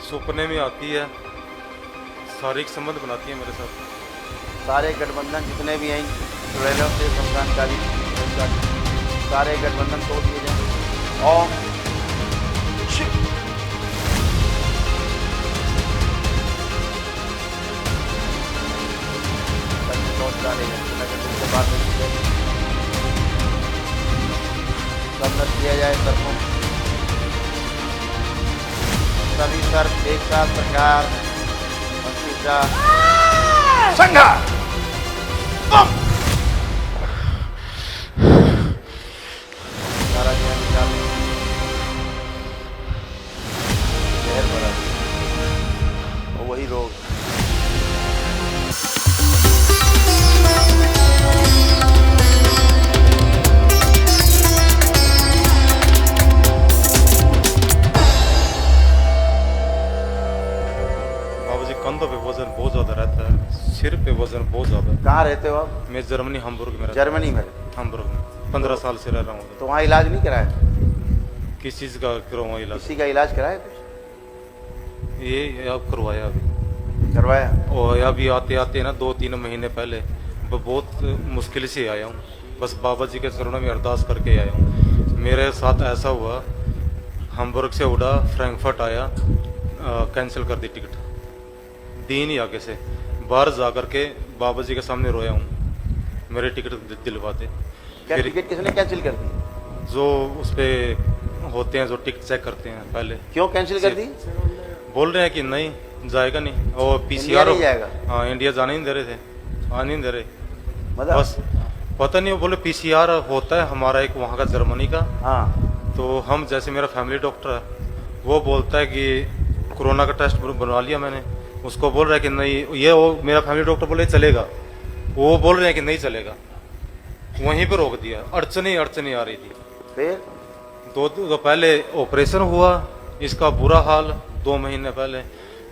सपने में आती है, शारीरिक संबंध बनाती है मेरे साथ। सारे गठबंधन जितने भी हैं चुड़ैलों से शमशान काली सारे गठबंधन तोड़ दिए जाए। ओम शिव। सब किया जाए सर्पों सभी सर्प एक साथ प्रकार संघार। सारा जहर निकाल जहर भरा वही रोग। बाबूजी कंधों पे वजन बहुत ज्यादा रहता है, सिर पे वजन बहुत ज्यादा। कहाँ रहते हो आप? मैं जर्मनी हम्बुर्ग में रहता जर्मनी में? हूँ। हम्बुर्ग में 15 साल से रह रहा हूँ। तो वहाँ इलाज नहीं कराया? किस चीज़ का करवाऊँ इलाज? किसी का इलाज कराया कुछ? ये अब करवाया अभी करवाया? और अभी आते आते ना 2-3 महीने पहले बहुत मुश्किल से आया हूँ। बस बाबा जी के चरणों में अरदास करके आया हूँ। मेरे साथ ऐसा हुआ, हम्बुर्ग से उड़ा, फ्रैंकफर्ट आया, कैंसिल कर दी टिकट। दिन ही आगे से बाहर जा करके बाबा जी के सामने रोया हूँ, मेरे टिकट दिलवाते। क्या टिकट किसने कैंसिल कर दी? जो उस पे होते हैं, जो टिकट चेक करते हैं पहले। क्यों कैंसिल कर दी? बोल रहे हैं कि नहीं जाएगा नहीं, और इंडिया पीसीआर नहीं जाएगा? हाँ, इंडिया जाने नहीं दे रहे थे, आने नहीं दे रहे। मतलब बस पता नहीं, वो बोले पीसीआर होता है हमारा एक वहाँ का जर्मनी का। हाँ तो हम जैसे मेरा फैमिली डॉक्टर है, वो बोलता है कि कोरोना का टेस्ट बनवा लिया मैंने। उसको बोल रहा है कि नहीं, ये वो मेरा फैमिली डॉक्टर बोले चलेगा, वो बोल रहे हैं कि नहीं चलेगा। वहीं पर रोक दिया। अड़चनी आ रही थी। फिर दो पहले ऑपरेशन हुआ, इसका बुरा हाल 2 महीने पहले।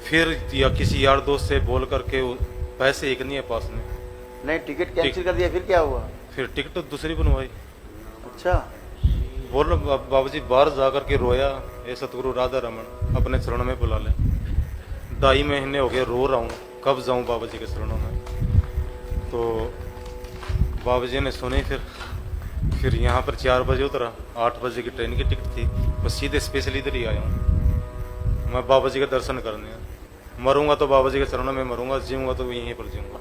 फिर या किसी यार दोस्त से बोल करके पैसे एक नहीं है पास में, नहीं टिकट कैंसिल कर दिया, फिर क्या हुआ? फिर टिकट दूसरी बनवाई। अच्छा बोल बाबूजी बाहर जा करके रोया, ये सतगुरु राधा रमन अपने चरणों में बुला ले। 2.5 महीने हो गए रो रहा हूँ, कब जाऊँ बाबा जी के चरणों में। तो बाबा जी ने सुनी। फिर यहाँ पर 4 बजे उतरा, 8 बजे की ट्रेन की टिकट थी, बस सीधे स्पेशल इधर ही आया हूँ मैं बाबा जी के दर्शन करने। मरूंगा तो बाबा जी के चरणों में मरूंगा, जीऊंगा तो यहीं पर जीऊंगा,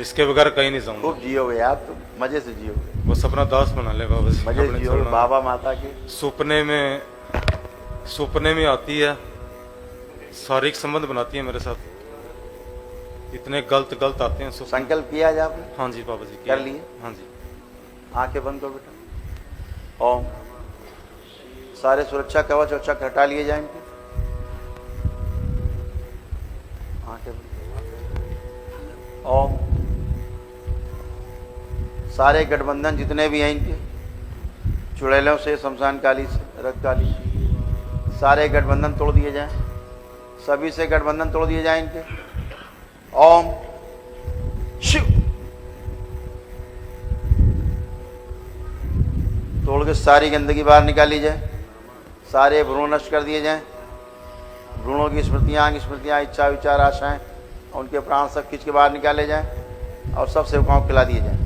इसके बगैर कहीं नहीं जाऊंगा। खूब जियोगे आप, तुम मजे से जियोगे, बस अपना दास बना ले बाबा जी, मजे से अपने जियोगे चरणों में। बाबा माता के। सपने में आती है, शारीरिक संबंध बनाती है मेरे साथ। इतने गलत आते हैं सपने। संकल्प किया आज आपने? हाँ जी बाबा जी कर लिए? हाँ जी। आंखें बंद करो बेटा। ओम। सारे सुरक्षा कवच और चक्र हटा लिए जाए इनके। आंखें बंद। ओम। सारे गठबंधन जितने भी हैं इनके, चुड़ैलों से, शमशान काली से, रक्त काली, सारे गठबंधन तोड़ दिए जाएं। सभी से गठबंधन तोड़ दिए जाएं इनके। ओम शिव। तोड़ के सारी गंदगी बाहर निकाली जाए, सारे भ्रूण नष्ट कर दिए जाएं। भ्रूणों की स्मृतियाँ, इच्छा, विचार, आशाएं, उनके प्राण सब खींच के बाहर निकाले जाएं और सब सेवकाओं को खिला दिए जाएं।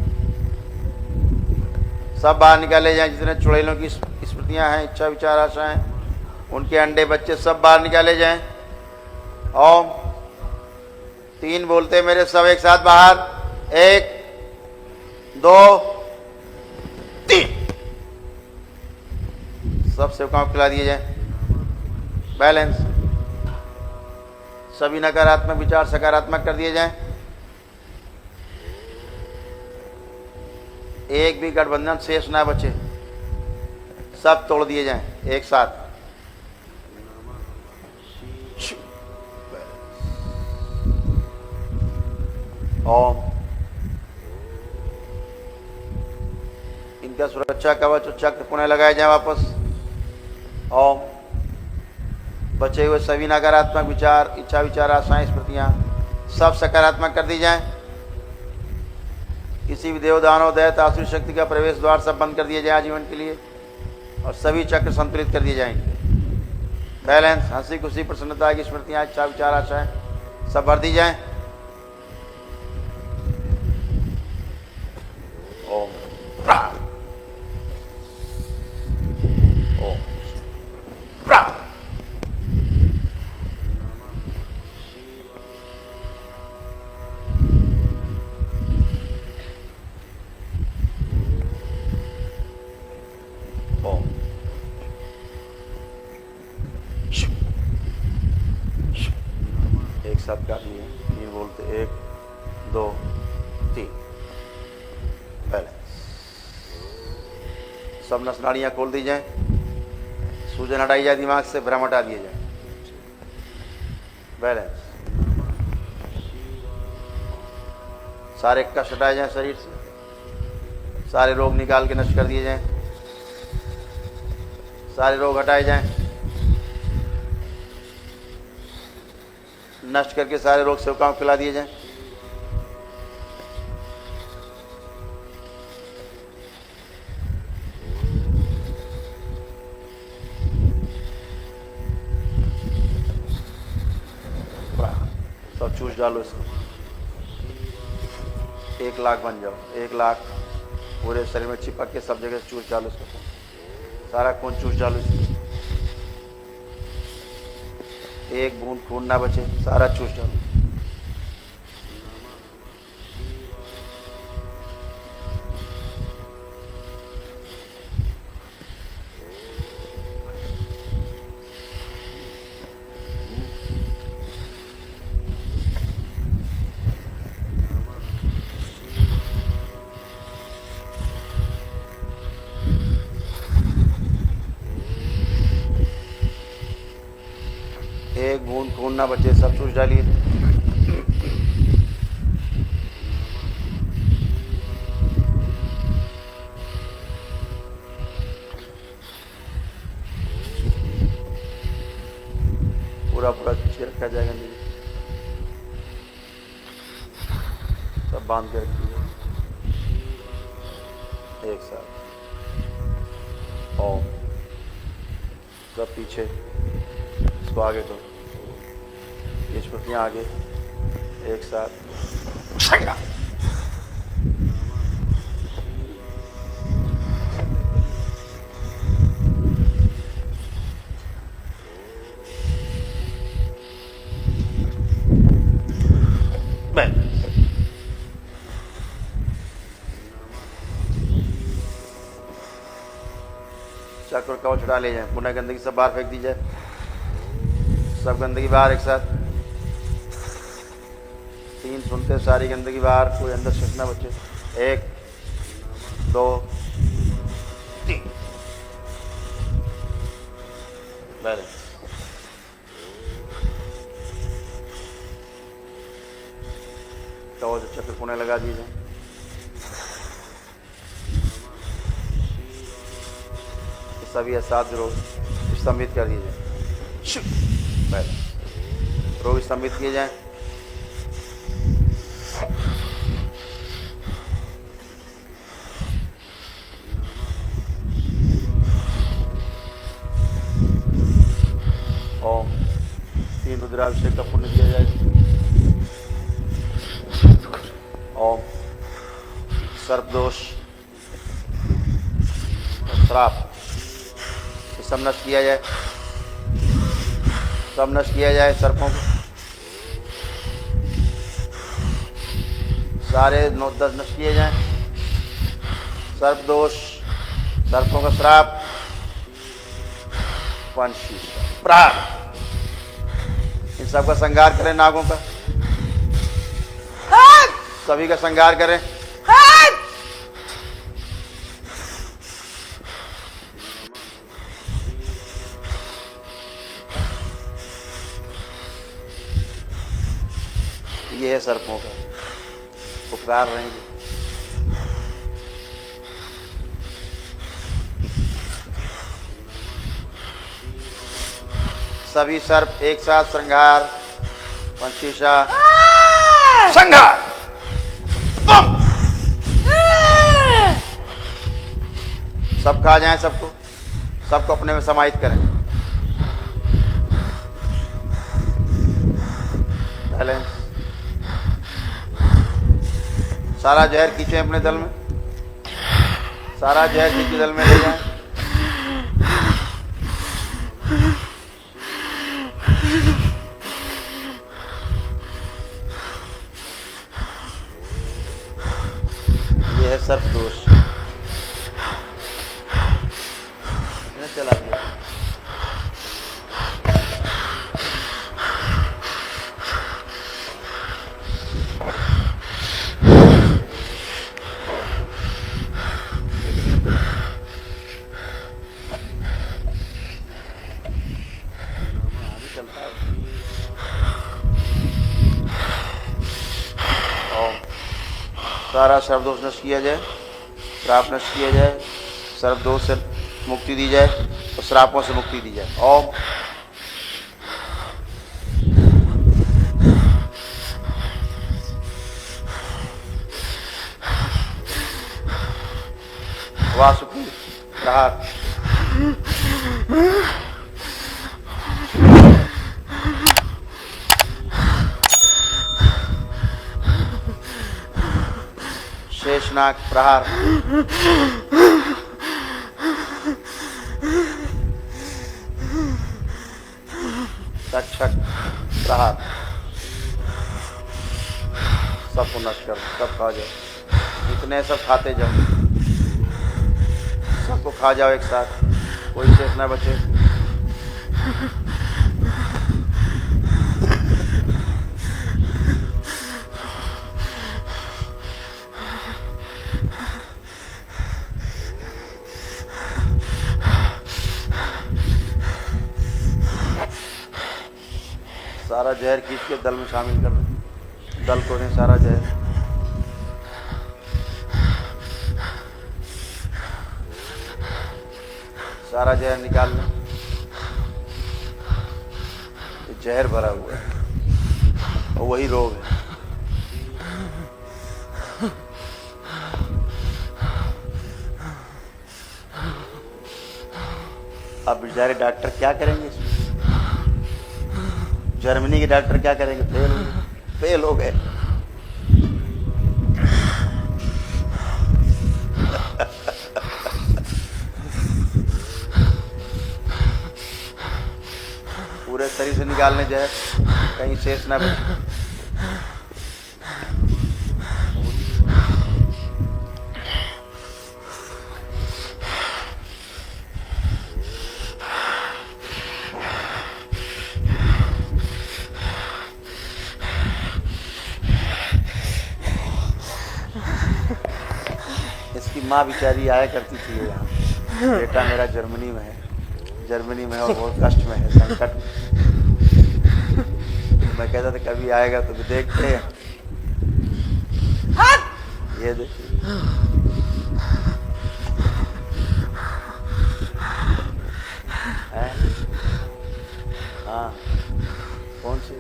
सब बाहर निकाले जाएं, जितने चुड़ैलों की स्मृतियाँ हैं, इच्छा, विचार, आशाएं, उनके अंडे बच्चे सब बाहर निकाले जाएं। ओम। 3 बोलते मेरे, सब एक साथ बाहर। 1 2 3। सब सेवकाओं को खिला दिए जाए। बैलेंस। सभी नकारात्मक विचार सकारात्मक कर दिए जाएं। एक भी गठबंधन शेष ना बचे, सब तोड़ दिए जाएं एक साथ। ओम। इनका सुरक्षा कवच और चक्र पुनः लगाए जाए वापस। ओम। बचे हुए सभी नकारात्मक विचार, इच्छा, विचार, आशाएं, स्मृतियां सब सकारात्मक कर दी जाएं। किसी भी देवदानव, दैत, आसुरी शक्ति का प्रवेश द्वार सब बंद कर दिए जाए आजीवन के लिए, और सभी चक्र संतुलित कर दिए जाएंगे। बैलेंस, हंसी खुशी प्रसन्नता की स्मृतियां, इच्छा विचार आशाएं सब भर दी जाएं। ओम प्राण, ओम प्राण। ओम एक साथ काट लिए, 3 बोलते, 1 2 3। बैलेंस, सब नस नाड़ियां खोल दी जाए, सूजन हटाई जाए दिमाग से, भ्रम हटा दिए जाए। बैलेंस, सारे कष्ट हटाए जाए शरीर से, सारे रोग निकाल के नष्ट कर दिए जाएं, सारे रोग हटाए जाएं, नष्ट करके सारे रोग सेवकाओं को खिला दिए जाएं। सब चूस डालो इसको, 1 लाख बन जाओ, 1 लाख पूरे शरीर में चिपक के सब जगह चूस डालो इसको, सारा खून चूस डालो इसको, 1 बूंद खून ना बचे, सारा चूस डालो। एक बूंद खून ना बचे, सब चूस डालिए। पूरा पूरा खींच के रखा जाएगा, नीचे सब बांध के रखिए एक साथ। ओम, सब पीछे, इसको आगे करो, ये स्मृतियां आगे एक साथ। चक्र कवच उड़ा ले जाए, पुनः गंदगी सब बाहर फेंक दी जाए, सब गंदगी बाहर एक साथ। 3 सुनते सारी गंदगी बाहर, कोई अंदर शेष ना बचे। 1 2 3। बैलेंस, कवच चक्र पुनः लगा दीजिए। सभी असाध्य रोग स्तंभित कर दिए जाए, रोग स्तंभित किए जाएं। ओम, 3 रुद्राभिषेक का पुण्य किया जाए। ओम, सर्पदोष श्राप सब नष्ट किया जाए, सब नष्ट किया जाए। सर्पों को सारे 9-10 नष्ट किए जाएं। सर्प दोष, सर्पों का श्राप, पंचशील प्राण, इन सब का संहार करें। नागों का सभी का संहार करें। ये है सर्पों का उपकार रहेंगे। सभी सर्प एक साथ संहार, पंचीशा संहार। सब खा जाएं, सबको अपने में समाहित करें। बैलेंस। सारा जहर खींचे अपने दल में, सारा जहर खींचे दल में ले जाए। ये है सर्प दोष, चला दिया। सारा सर्वदोष नष्ट किया जाए, श्राप नष्ट किया जाए, सर्वदोष से मुक्ति दी जाए और श्रापों से मुक्ति दी जाए। ओम। वासुकी प्रहार। शेषनाग प्रहार। तक्षक प्रहार। सबको नष्ट करो, सब खा जाओ, जितने सब खाते जाओ, सबको खा जाओ एक साथ, कोई शेष ना बचे। सारा जहर खींच के दल में शामिल कर दो, दल को नहीं, सारा जहर। सारा जहर निकाल लो, ये जहर भरा हुआ है और वही रोग है। अब बेचारे डॉक्टर क्या करेंगे इसमें? जर्मनी के डॉक्टर क्या करेंगे? फेल हो गए। पूरे शरीर से निकालने जाए, कहीं शेष ना बचे। इसकी माँ बेचारी आया करती थी यहाँ, बेटा मेरा जर्मनी में है, जर्मनी में और बहुत कष्ट में है, संकट में। मैं कहता था कभी आएगा तो भी देखते हैं। ये देखिए, हाँ, कौन सी?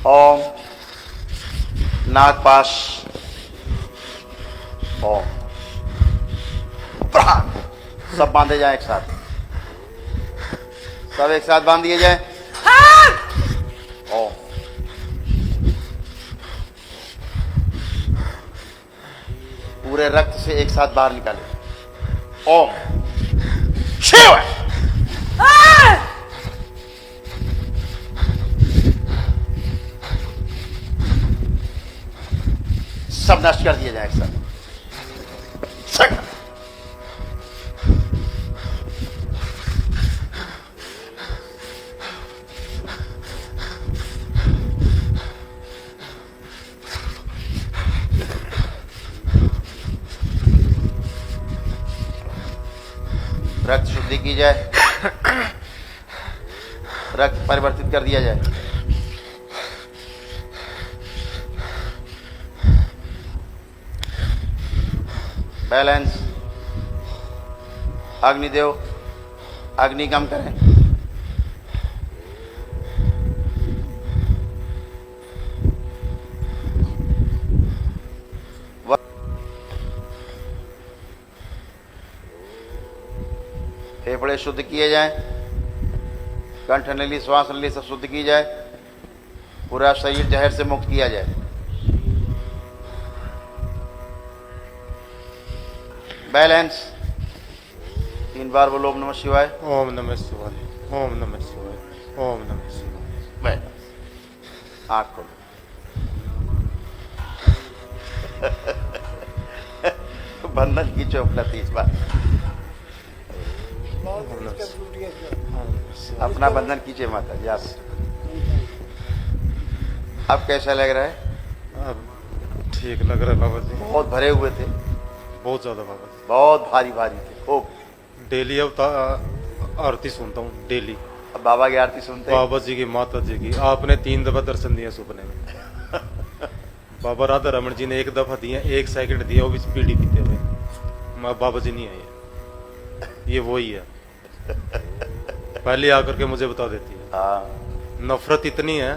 ओम। नागपाश। ओम। सब बांधे जाए एक साथ, सब एक साथ बांध दिए जाए। ओम। पूरे रक्त से एक साथ बाहर निकाले। ओम शिव। सब नष्ट कर दिए जाए सब। रक्त शुद्धि की जाए, रक्त परिवर्तित कर दिया जाए। बैलेंस। अग्निदेव अग्नि कम करें। फेफड़े शुद्ध किए जाएं, कंठ नली श्वास नली सब शुद्ध की जाए, पूरा शरीर जहर से मुक्त किया जाए। बैलेंस। 3 बार बोलो ओम नमः शिवाय। ओम नमः शिवाय, ओम नमः शिवाय, ओम नमः शिवाय। बैलेंस। आँख खोलो। बंधन की चौकला 30 बार। अपना बंधन कीजिए माता जी आप। अब कैसा लग रहा है? अब ठीक लग रहा है बाबा जी। बहुत भरे हुए थे, बहुत ज्यादा बाबा जी। बहुत भारी भारी थे खूब। डेली अब आरती सुनता हूँ डेली। अब बाबा की आरती सुनते हैं। बाबा जी की, माता जी की। आपने 3 दफा दर्शन दिया सपने में। बाबा राधा रमन जी ने 1 दफा दिया, 1 सेकंड दिया, वो भी बीड़ी पीते हुए। बाबा जी नहीं आए, ये वही है। पहले आकर के मुझे बता देती है। हाँ, नफरत इतनी है,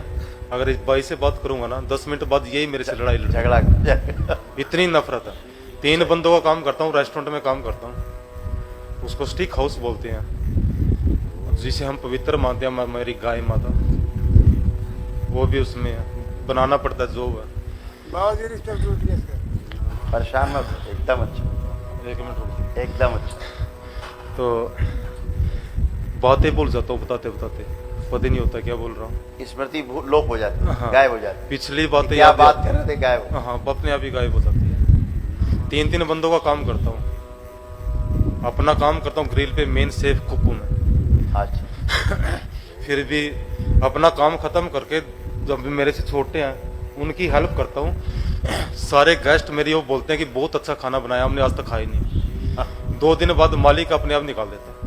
अगर इस बाई से बात करूंगा ना 10 मिनट बाद यही मेरे से लड़ाई लड़ झगड़ा इतनी नफरत है। 3 बंदों का काम करता हूँ, रेस्टोरेंट में काम करता हूँ। उसको स्टिक हाउस बोलते हैं, जिसे हम पवित्र मानते हैं। मेरी गाय माता वो भी उसमें है, बनाना पड़ता है जो है। परेशान मत हो, एकदम अच्छा, 1 मिनट रुक। एकदम अच्छा। तो बातें भूल जाता हूँ बताते बताते, पता नहीं होता क्या बोल रहा हूँ। स्मृति लोप हो जाती है, हाँ। गायब हो जाती है। पिछली बातें क्या याद बात आती कर रहे थे, गायब हो। हैं। हाँ, अपने आप ही गायब हो जाती है। 3 बंदों का काम करता हूँ। अपना काम करता हूँ ग्रिल पे, मेन सेफ कुक हूँ मैं। अच्छा। फिर भी अपना काम खत्म करके जब भी मेरे से छोटे हैं उनकी हेल्प करता हूँ। सारे गेस्ट मेरी वो बोलते हैं कि बहुत अच्छा खाना बनाया, हमने आज तक खाया नहीं। 2 दिन बाद मालिक अपने आप निकाल देता है।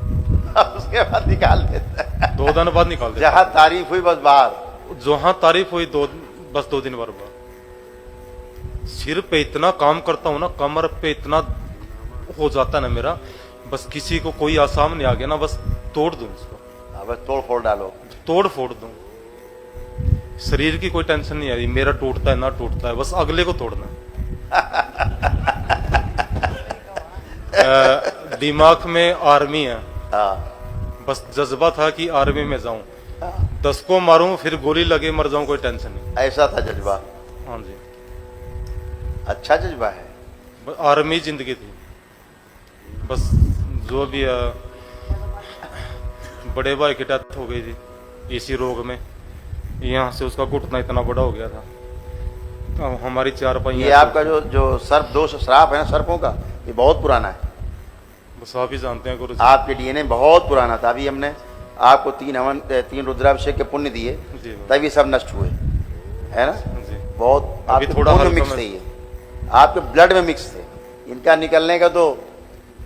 उसके बाद निकाल देता है। 2 दिन बाद निकाल देता जहाँ तारीफ हुई बस बाहर। है। जहाँ तारीफ हुई बस 2 दिन बाद। सिर पे इतना काम करता हूँ ना, कमर पे इतना हो जाता है ना मेरा, बस किसी को कोई सामने आ गया ना, बस तोड़ दूं उसको। हाँ, बस तोड़ फोड़ डालो। तोड़ फोड़ दूं। शरीर की कोई टेंशन नहीं आ रही, मेरा टूटता है ना टूटता है, बस अगले को तोड़ना। दिमाग में आर्मी है। हाँ, बस जज्बा था कि आर्मी में जाऊं, हाँ, 10 को मारूं फिर गोली लगे मर जाऊं, कोई टेंशन नहीं। ऐसा था जज्बा। हाँ जी, अच्छा जज्बा है। आर्मी जिंदगी थी। बस जो भी बड़े भाई की डेथ हो गई थी इसी रोग में। यहाँ से उसका घुटना इतना बड़ा हो गया था। अब हमारी 4 पहिया। ये आपका जो सर्प दोष श्राप है ना सर्पों का, ये बहुत पुराना है। बस आप ही जानते हैं गुरु जी। आपके डीएनए बहुत पुराना था। अभी हमने आपको 3 रुद्राभिषेक के पुण्य दिए, जी तभी सब नष्ट हुए, है ना। जी। बहुत अभी आपके थोड़ा खून में हल्का मिक्स में- थे, ये आपके ब्लड में मिक्स थे। इनका निकलने का तो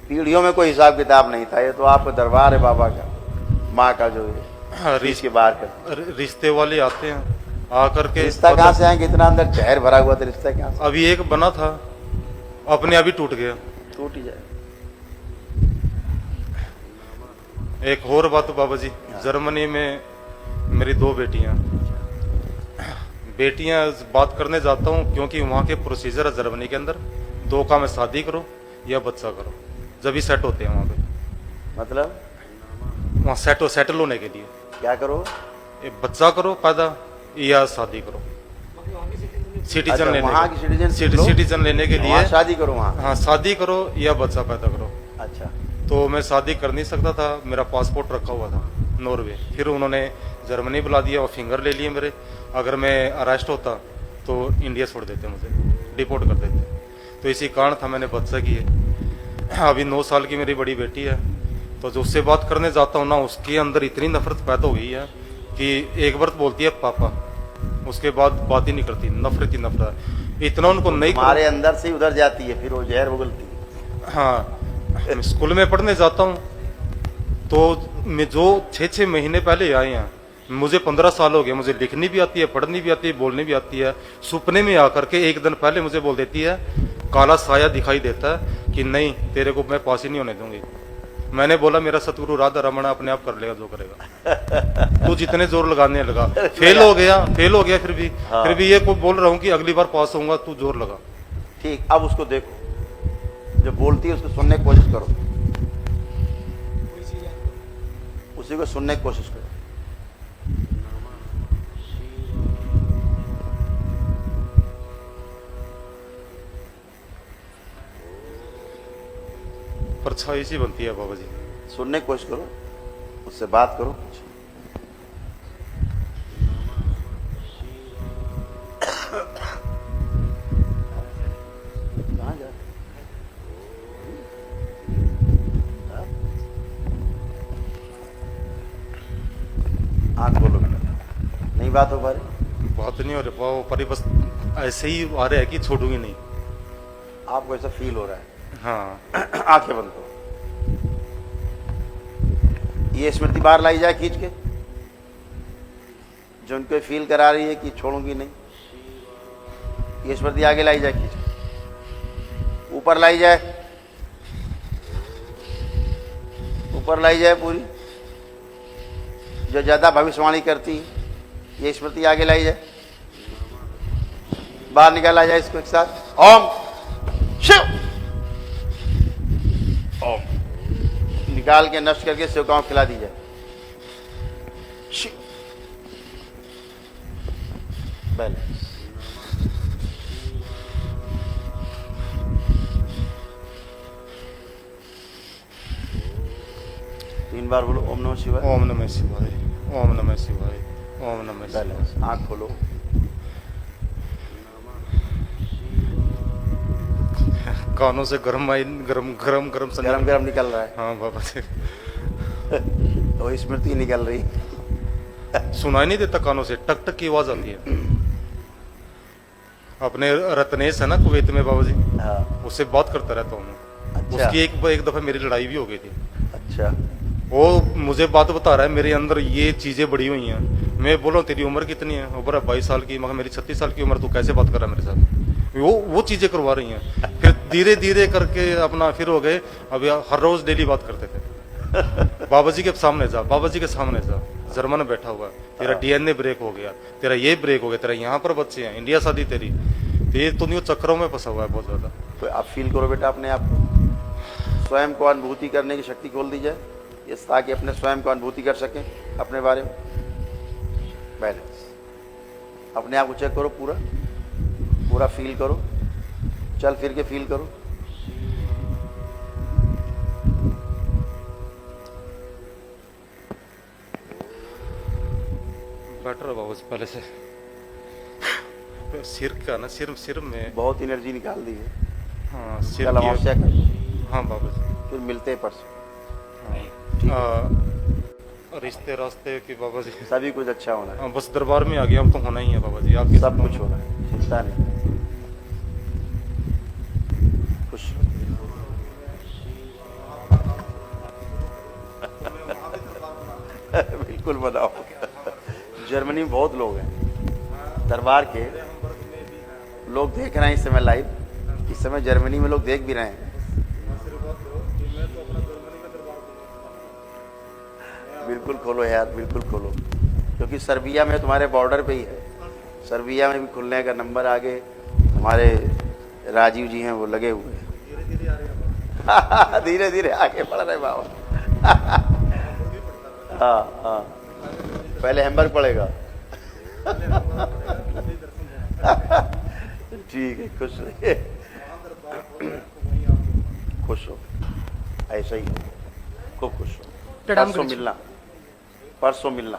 पीढ़ियों में कोई हिसाब किताब नहीं था। ये तो आपका दरबार है बाबा का, माँ का जो है रीछ के बाहर का। रिश्ते वाले आते हैं आकर के। रिश्ता कहाँ से आएंगे? इतना अंदर जहर भरा हुआ था, रिश्ता कहाँ से? अभी एक बना था, अपने आप ही टूट गया। टूट ही जाए। एक और बात बाबा जी, जर्मनी में मेरी 2 बेटियां बात करने जाता हूँ, क्योंकि वहाँ के प्रोसीजर है जर्मनी के अंदर 2 का में शादी करो या बच्चा करो, जब ही सेट होते हैं वहाँ पे। मतलब वहाँ सेटल होने के लिए क्या करो? ये बच्चा करो पैदा या शादी करो, सिटीजन अच्छा, लेने वहाँ की सिटीजन लेने के लिए। वहाँ शादी करो वहाँ। हाँ, शादी करो या बच्चा पैदा करो। अच्छा, तो मैं शादी कर नहीं सकता था, मेरा पासपोर्ट रखा हुआ था नॉर्वे। फिर उन्होंने जर्मनी बुला दिया और फिंगर ले लिए मेरे। अगर मैं अरेस्ट होता तो इंडिया छोड़ देते मुझे। डिपोर्ट कर देते। तो इसी कारण था मैंने बच्चा की है। अभी 9 साल की मेरी बड़ी बेटी है, तो जो उससे बात करने जाता हूँ ना, उसके अंदर इतनी नफरत पैदा हो गई है कि एक बार तो बोलती है पापा, उसके बाद बात ही नहीं करती, नफरत ही नफरत। इतना उनको नहीं हमारे अंदर से उधर जाती है, फिर वो जहर उगलती है। हाँ, मैं स्कूल में पढ़ने जाता हूँ तो मैं जो 6-6 महीने पहले आए हैं, मुझे 15 साल हो गए, मुझे लिखनी भी आती है, पढ़नी भी आती है, बोलनी भी आती है। सपने में आकर के एक दिन पहले मुझे बोल देती है, काला साया दिखाई देता है कि नहीं तेरे को मैं पास ही नहीं होने दूंगी। मैंने बोला मेरा सतगुरु राधा रमण अपने आप कर लेगा जो करेगा। तू जितने जोर लगाने लगा, फेल हो गया फिर भी ये को बोल रहा हूँ कि अगली बार पास होऊंगा, तू जोर लगा। ठीक, अब उसको देखो, जो बोलती है उसको सुनने की कोशिश करो, उसी को सुनने की कोशिश करो। परछाई सी बनती है बाबा जी। सुनने की कोशिश करो, उससे बात करो। कहाँ जा रहे? आँख खोलो, नहीं बात हो पा रही? बात नहीं हो रही पाओ पर बस ऐसे ही आ रहा है कि छोड़ूंगी नहीं। आपको ऐसा फील हो रहा है? हाँ, आंखें बंद करो। ये स्मृति बाहर लाई जाए खींच के, जो उनको फील करा रही है कि छोड़ूंगी नहीं। ये स्मृति आगे लाई जाए खींच के, ऊपर लाई जाए, ऊपर लाई जाए पूरी, जो ज्यादा भविष्यवाणी करती है। ये स्मृति आगे लाई जाए, बाहर निकाला जाए इसको एक साथ। ओम शिव, ओम निकाल के नष्ट करके सेवकाओं को खिला दी जाए। शिव बैलेंस। तीन बार बोलो ओम नमः शिवाय। ओम नमः शिवाय, ओम नमः शिवाय, ओम नमः शिवाय। बैलेंस। आँख खोलो। कानों से गरम गरम निकल रहा है। हाँ बाबा जी। वो स्मृति निकल रही। सुनाई नहीं देता कानों से, टक टक की आवाज आती है। अपने रत्नेश है ना कुवैत में बाबा जी, हाँ। उससे बात करता रहता हूँ मैं। अच्छा। उसकी एक दफा मेरी लड़ाई भी हो गई थी। अच्छा। वो मुझे बात बता रहा है, मेरे अंदर ये चीजें बड़ी हुई हैं। मैं बोला तेरी उम्र कितनी है? उम्र है 22 साल की। मगर मेरी 36 साल की उम्र, तू कैसे बात कर रहा है मेरे साथ? वो चीजें करवा रही हैं। फिर धीरे धीरे करके अपना फिर हो गए। अब हर रोज डेली बात करते थे। बाबा जी के सामने जा, बाबा जी के सामने जा, जर्मन बैठा हुआ, तेरा डीएनए ब्रेक हो गया, तेरा ये ब्रेक हो गया, तेरा यहाँ पर बच्चे हैं, इंडिया शादी तेरी, ये तो नहीं चक्करों में फंसा हुआ है बहुत ज्यादा। तो आप फील करो बेटा अपने आप को, स्वयं को अनुभूति करने की शक्ति खोल दी जाए, इस ताकि अपने स्वयं को अनुभूति कर सकें अपने बारे में। बैलेंस। अपने आप को चेक करो, पूरा पूरा फील करो, चल फिर के फील करो। बेटर है बाबा जी पहले से। सिर का ना, सिर में बहुत एनर्जी निकाल दी है। हाँ सिर कल अमावस्या कर, हाँ बाबा जी। फिर मिलते हैं परसों। ठीक हाँ, रिश्ते रास्ते की बाबा जी सभी कुछ अच्छा होना है। हाँ, बस दरबार में आ गया, अब तो होना ही है बाबा जी। आपके सब कुछ होना है, चिंता नहीं। खुश बिल्कुल बनाओ। जर्मनी में बहुत लोग हैं, दरबार के लोग देख रहे हैं इस समय लाइव। इस समय जर्मनी में लोग देख भी रहे हैं। बिल्कुल खोलो यार, बिल्कुल खोलो, क्योंकि सर्बिया में तुम्हारे बॉर्डर पे ही है। सर्बिया में भी खुलने का नंबर आगे हमारे राजीव जी हैं, वो लगे हुए हैं। धीरे धीरे आगे बढ़ रहे बाबा। हाँ हाँ, पहले हैम्बर्ग पड़ेगा। ठीक है, खुश रहिए, खुश हो, ऐसा ही हो, खूब खुश हो। परसों मिलना, परसों मिलना।